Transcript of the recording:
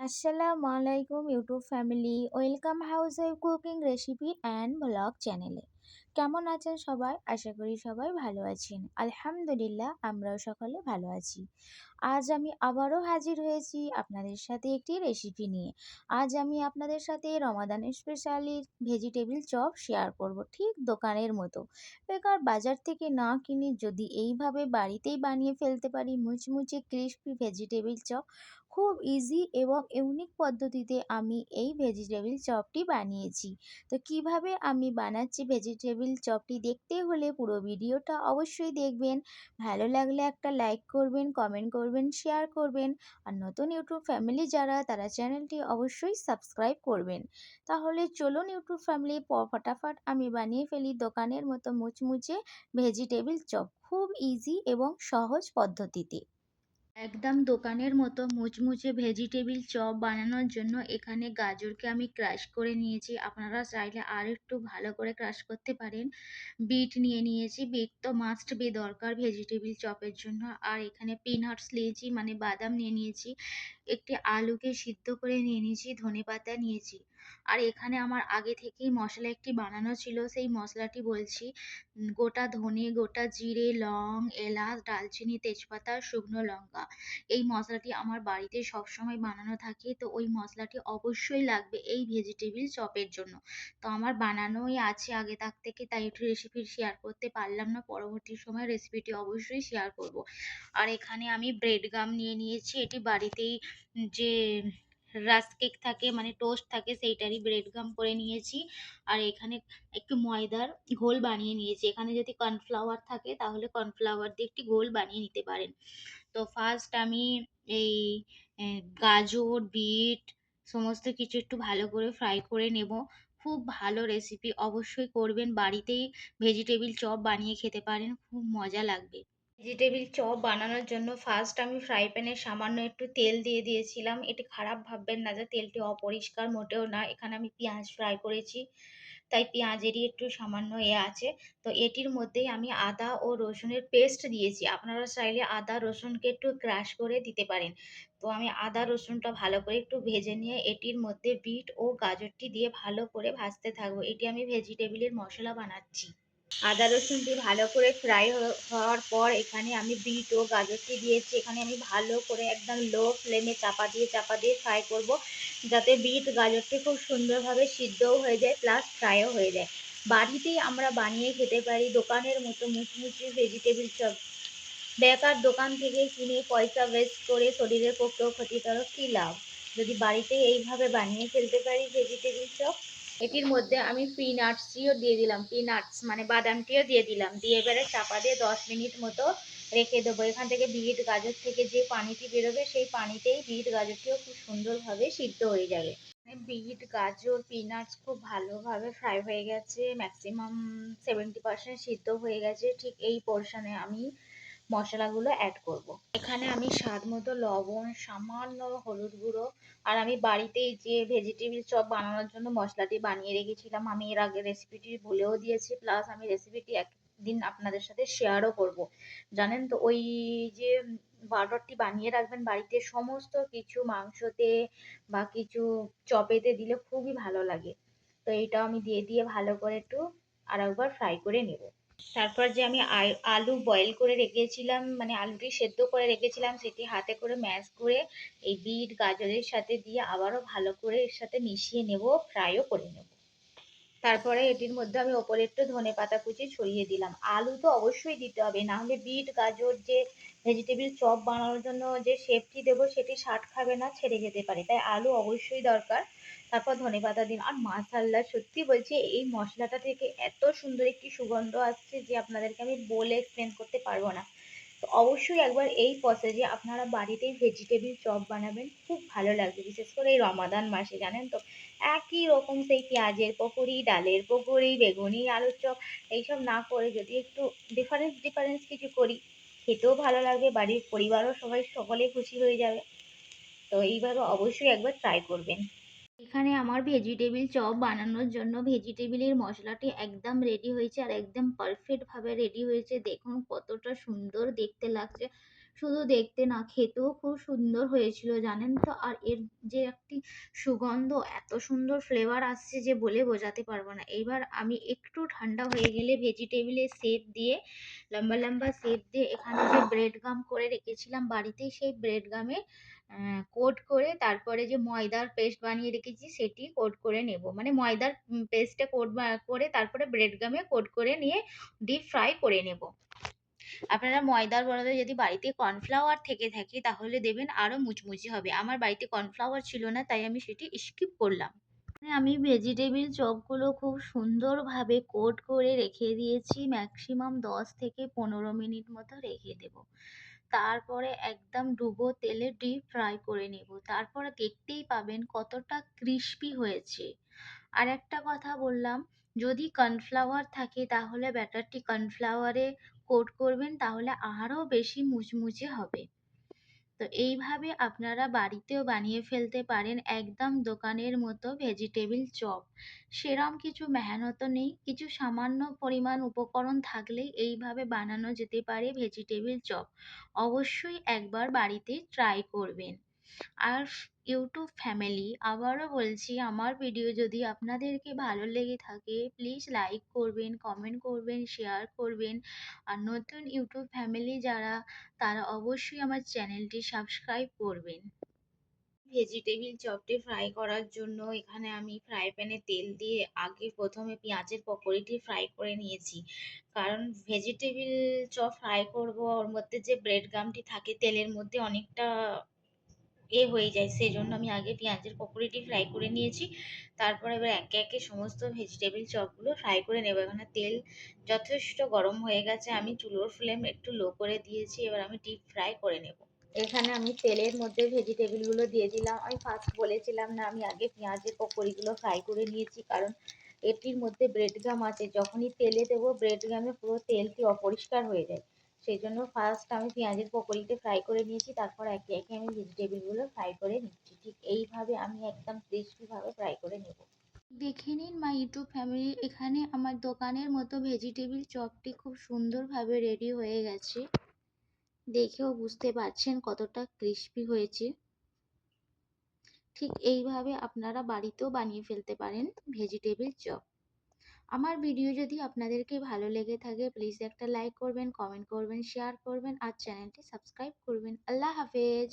আসসালামু আলাইকুম YouTube family, welcome house wife cooking recipe and blog চ্যানেলে। কেমন আছেন সবাই? আশা করি সবাই ভালো আছেন। আলহামদুলিল্লাহ, আমরাও সকলে ভালো আছি। আজ আমি আবারও হাজির হয়েছি আপনাদের সাথে একটি রেসিপি নিয়ে। আজ আমি আপনাদের সাথে রমাদানের স্পেশালি ভেজিটেবিল চপ শেয়ার করব, ঠিক দোকানের মতো। বেকার বাজার থেকে না কিনে যদি এইভাবে বাড়িতেই বানিয়ে ফেলতে পারি মুচমুচে ক্রিস্পি ভেজিটেবিল চপ, খুব ইজি এবং ইউনিক পদ্ধতিতে আমি এই ভেজিটেবিল চপটি বানিয়েছি। তো কিভাবে আমি বানাচ্ছি ভেজিটেবিল চপটি দেখতে হলে পুরো ভিডিওটা অবশ্যই দেখবেন। ভালো লাগলে একটা লাইক করবেন, কমেন্ট করবেন, শেয়ার করবেন। আর নতুন ইউটিউব ফ্যামিলি যারা, তারা চ্যানেলটি অবশ্যই সাবস্ক্রাইব করবেন। তাহলে চলুন ইউটিউব ফ্যামিলি, ফটাফট আমি বানিয়ে ফেলি দোকানের মতো মুচমুচে ভেজিটেবিল চপ, খুব ইজি এবং সহজ পদ্ধতিতে। একদম দোকানের মতো মুচমুচে ভেজিটেবিল চপ বানানোর জন্য এখানে গাজরকে আমি ক্রাশ করে নিয়েছি। আপনারা চাইলে আর একটু ভালো করে ক্রাশ করতে পারেন। বিট নিয়ে নিয়েছি, বিট তো মাস্ট বি দরকার ভেজিটেবিল চপের জন্য। আর এখানে পিনাটস নিয়েছি, মানে বাদাম নিয়ে নিয়েছি। একটি আলুকে সিদ্ধ করে নিয়ে নিয়েছি, ধনেপাতা নিয়েছি। আর এখানে আমার আগে থেকেই মশলা একটি বানানো ছিল, সেই মশলাটি বলছি। গোটা ধনে, গোটা জিরে, লং, এলাচ, দারচিনি, তেজপাতা, শুকনো লঙ্কা। এই মশলাটি আমার বাড়িতে সবসময় বানানো থাকে, তো ওই মশলাটি অবশ্যই লাগবে এই ভেজিটেবিল চপের জন্য। তো আমার বানানোই আছে আগে থাক থেকে, তাই একটু রেসিপি শেয়ার করতে পারলাম না, পরবর্তী সময় রেসিপিটি অবশ্যই শেয়ার করব। আর এখানে আমি ব্রেড গাম নিয়ে নিয়েছি, এটি বাড়িতেই যে রাস্ক কেক থাকে, মানে টোস্ট থাকে, সেইটারই ব্রেড গাম করে নিয়েছি। আর এখানে একটু ময়দার ঘোল বানিয়ে নিয়েছি। এখানে যদি কর্নফ্লাওয়ার থাকে তাহলে কর্নফ্লাওয়ার দিয়ে একটি ঘোল বানিয়ে নিতে পারেন। তো ফার্স্ট আমি এই গাজর, বিট সমস্ত কিছু একটু ভালো করে ফ্রাই করে নেব। খুব ভালো রেসিপি, অবশ্যই করবেন বাড়িতেই। ভেজিটেবিল চপ বানিয়ে খেতে পারেন, খুব মজা লাগবে। ভেজিটেবিল চপ বানানোর জন্য ফার্স্ট আমি ফ্রাই প্যানে সামান্য একটু তেল দিয়ে দিয়েছিলাম। এটি খারাপ ভাববেন না যে তেলটি অপরিষ্কার, মোটেও না। এখানে আমি পেঁয়াজ ফ্রাই করেছি, তাই পেঁয়াজেরই একটু সামান্য আছে। তো এটির মধ্যেই আমি আদা ও রসুনের পেস্ট দিয়েছি। আপনারা চাইলে আদা রসুনকে একটু ক্রাশ করে দিতে পারেন। তো আমি আদা রসুনটা ভালো করে একটু ভেজে নিয়ে এটির মধ্যে বিট ও গাজরটি দিয়ে ভালো করে ভাজতে থাকবো। এটি আমি ভেজিটেবিলের মশলা বানাচ্ছি। আদা রসুনটি ভালো করে ফ্রাই হওয়ার পর এখানে আমি বিট ও গাজরটি দিয়েছি। এখানে আমি ভালো করে একদম লো ফ্লেমে চাপা দিয়ে ফ্রাই করব, যাতে বিট গাজরটি খুব সুন্দরভাবে সিদ্ধও হয়ে যায় প্লাস ফ্রাইও হয়ে যায়। বাড়িতেই আমরা বানিয়ে খেতে পারি দোকানের মতো মুচমুচে ভেজিটেবিল চপ। বেকার দোকান থেকে কিনে পয়সা ওয়েস্ট করে শরীরের পক্ষেও ক্ষতিকারক, কী লাভ? যদি বাড়িতে এইভাবে বানিয়ে ফেলতে পারি ভেজিটেবিল চপ। এটির মধ্যে আমি পিনাটসটিও দিয়ে দিলাম, পিনাটস মানে বাদামটিও দিয়ে দিলাম, দিয়ে এবারে চাপা দিয়ে 10 মিনিট মতো রেখে দেবো। এখান থেকে বিট গাজর থেকে যে পানিটি বেরোবে, সেই পানিতেই বিট গাজরটিও খুব সুন্দরভাবে সিদ্ধ হয়ে যাবে। বিট গাজর পিনাটস খুব ভালোভাবে ফ্রাই হয়ে গেছে, ম্যাক্সিমাম 70% সিদ্ধ হয়ে গেছে। ঠিক এই পোর্শনে আমি মশলাগুলো অ্যাড করব। এখানে আমি স্বাদ মতো লবণ, সামান্য হলুদ গুঁড়ো, আর আমি বাড়িতেই যে ভেজিটেবিল চপ বানানোর জন্য মশলাটি বানিয়ে রেখেছিলাম, আমি এর আগে রেসিপিটি বলেও দিয়েছি, প্লাস আমি রেসিপিটি একদিন আপনাদের সাথে শেয়ারও করব। জানেন তো, ওই যে বাটারটি বানিয়ে রাখবেন বাড়িতে, সমস্ত কিছু মাংসতে বা কিছু চপেতে দিলে খুবই ভালো লাগে। তো এইটাও আমি দিয়ে ভালো করে একটু আর একবার ফ্রাই করে নেব। তারপর যে আমি আলু বয়েল করে রেখেছিলাম, মানে আলুটি সেদ্ধ করে রেখেছিলাম, সেটি হাতে করে ম্যাশ করে এই বিট গাজরের সাথে দিয়ে আবারও ভালো করে এর সাথে মিশিয়ে নেব, ফ্রাইও করে নেব। তারপরে এটির মধ্যে আমি ওপরে একটু ধনেপাতা কুচি ছড়িয়ে দিলাম। আলু তো অবশ্যই দিতে হবে, না হলে বিট গাজর যে ভেজিটেবিল চপ বানানোর জন্য যে শেপটি দেবো সেটি স্বাদ খাবে না, ছেড়ে যেতে পারে, তাই আলু অবশ্যই দরকার। তারপর ধনেপাতা দিন। আর মাশাআল্লাহ, সত্যি বলছি, এই মশলাটা থেকে এত সুন্দর একটি সুগন্ধ আসছে যে আপনাদেরকে আমি বলে এক্সপ্লেন করতে পারবো না। তো অবশ্যই একবার এই প্রসেসে আপনারা বাড়িতেই ভেজিটেবিল চপ বানাবেন, খুব ভালো লাগবে, বিশেষ করে এই রমাদান মাসে। জানেন তো, একই রকম সেই পেঁয়াজের পকোড়ি, ডালের পকোড়ি, বেগুনি, আলুর চপ, এইসব না করে যদি একটু ডিফারেন্স কিছু করি, খেতেও ভালো লাগবে, বাড়ির পরিবারও সবাই সকলে খুশি হয়ে যাবে। তো এইভাবে অবশ্যই একবার ট্রাই করবেন। এখানে আমার ভেজিটেবিল চপ বানানোর জন্য ভেজিটেবিলের মশলাটি একদম রেডি হয়েছে, আর একদম পারফেক্টভাবে রেডি হয়েছে। দেখুন কতটা সুন্দর দেখতে লাগছে। শুধু দেখতে না, খেতেও খুব সুন্দর হয়েছিল জানেন তো। আর এর যে একটি সুগন্ধ, এত সুন্দর ফ্লেভার আসছে যে বলে বোঝাতে পারবো না। এইবার আমি একটু ঠান্ডা হয়ে গেলে ভেজিটেবিলের শেপ দিয়ে, লম্বা লম্বা শেপ দিয়ে, এখানে যে ব্রেড গাম করে রেখেছিলাম বাড়িতে, সেই ব্রেড গামে কোট করে, তারপরে যে ময়দার পেস্ট বানিয়ে রেখেছি সেটি কোট করে নেব। মানে ময়দার পেস্টে কোট করে তারপরে ব্রেড গামে কোট করে নিয়ে ডিপ ফ্রাই করে নেব। আপনারা ময়দার বদলে যদি বাড়িতে কর্নফ্লাওয়ার থেকে থাকে তাহলে দেবেন, আরো মুচমুচে হবে। আমার বাড়িতে কর্নফ্লাওয়ার ছিল না, তাই আমি সেটি স্কিপ করলাম। আমি ভেজিটেবিল চপগুলো খুব সুন্দরভাবে কোট করে রেখে দিয়েছি, ম্যাক্সিমাম 10 থেকে 15 মিনিট মতো রেখে দেব। তারপরে একদম ডুবো তেলে ডিপ ফ্রাই করে নেব। তারপরে দেখতেই পাবেন কতটা ক্রিস্পি হয়েছে। আর একটা কথা বললাম, যদি কর্নফ্লাওয়ার থাকে তাহলে ব্যাটারটি কর্নফ্লাওয়ারে কোট করবেন, তাহলে আরও বেশি মুচমুচে হবে। তো এইভাবে আপনারা বাড়িতেও বানিয়ে ফেলতে পারেন একদম দোকানের মতো ভেজিটেবিল চপ। সেরম কিছু মেহনতও নেই, কিছু সামান্য পরিমাণ উপকরণ থাকলেই এইভাবে বানানো যেতে পারে ভেজিটেবিল চপ। অবশ্যই একবার বাড়িতে ট্রাই করবেন। আর ইউটিউব ফ্যামিলি, আবারও বলছি, আমার ভিডিও যদি আপনাদেরকে ভালো লেগে থাকে প্লিজ লাইক করবেন, কমেন্ট করবেন, শেয়ার করবেন। আর নতুন ইউটিউব ফ্যামিলি যারা, তারা অবশ্যই আমার চ্যানেলটি সাবস্ক্রাইব করবেন। ভেজিটেবিল চপটি ফ্রাই করার জন্য এখানে আমি ফ্রাই প্যানে তেল দিয়ে আগে প্রথমে পেঁয়াজের পকোড়িটি ফ্রাই করে নিয়েছি। কারণ ভেজিটেবিল চপ ফ্রাই করব, ওর মধ্যে যে ব্রেড গামটি থাকে তেলের মধ্যে অনেকটা হয়ে যায়, সেজন্য আমি আগে পেঁয়াজের পকোড়িটি ফ্রাই করে নিয়েছি। তারপর এবার একে একে সমস্ত ভেজিটেবিল চপগুলো ফ্রাই করে নেব। এখানে তেল যথেষ্ট গরম হয়ে গেছে, আমি চুলোর ফ্লেম একটু লো করে দিয়েছি। এবার আমি ডিপ ফ্রাই করে নেব। এখানে আমি তেলের মধ্যে ভেজিটেবিলগুলো দিয়ে দিলাম। আমি ফার্স্ট বলেছিলাম না, আমি আগে পেঁয়াজের পকোড়িগুলো ফ্রাই করে নিয়েছি, কারণ এটির মধ্যে ব্রেড গাম আছে। যখনই তেলে দেবো ব্রেড গামে পুরো তেলটি অপরিষ্কার হয়ে যায়। সেই জন্য ফার্স্ট আমি পেঁয়াজের পকোড়িটা ফ্রাই করে নিয়েছি, তারপর একে একে আমি ভেজিটেবিলগুলো ফ্রাই করে নিচ্ছি। ঠিক এইভাবে আমি একদম ক্রিস্পিভাবে ফ্রাই করে নেব। দেখে নিন মাই ইউটিউব ফ্যামিলি, এখানে আমার দোকানের মতো ভেজিটেবিল চপটি খুব সুন্দরভাবে রেডি হয়ে গেছে। দেখেও বুঝতে পারছেন কতটা ক্রিস্পি হয়েছে। ঠিক এইভাবে আপনারা বাড়িতেও বানিয়ে ফেলতে পারেন ভেজিটেবিল চপ। আমার ভিডিও যদি আপনাদেরকে ভালো লেগে থাকে প্লিজ একটা লাইক করবেন, কমেন্ট করবেন, শেয়ার করবেন আর চ্যানেলটি সাবস্ক্রাইব করবেন। আল্লাহ হাফেজ।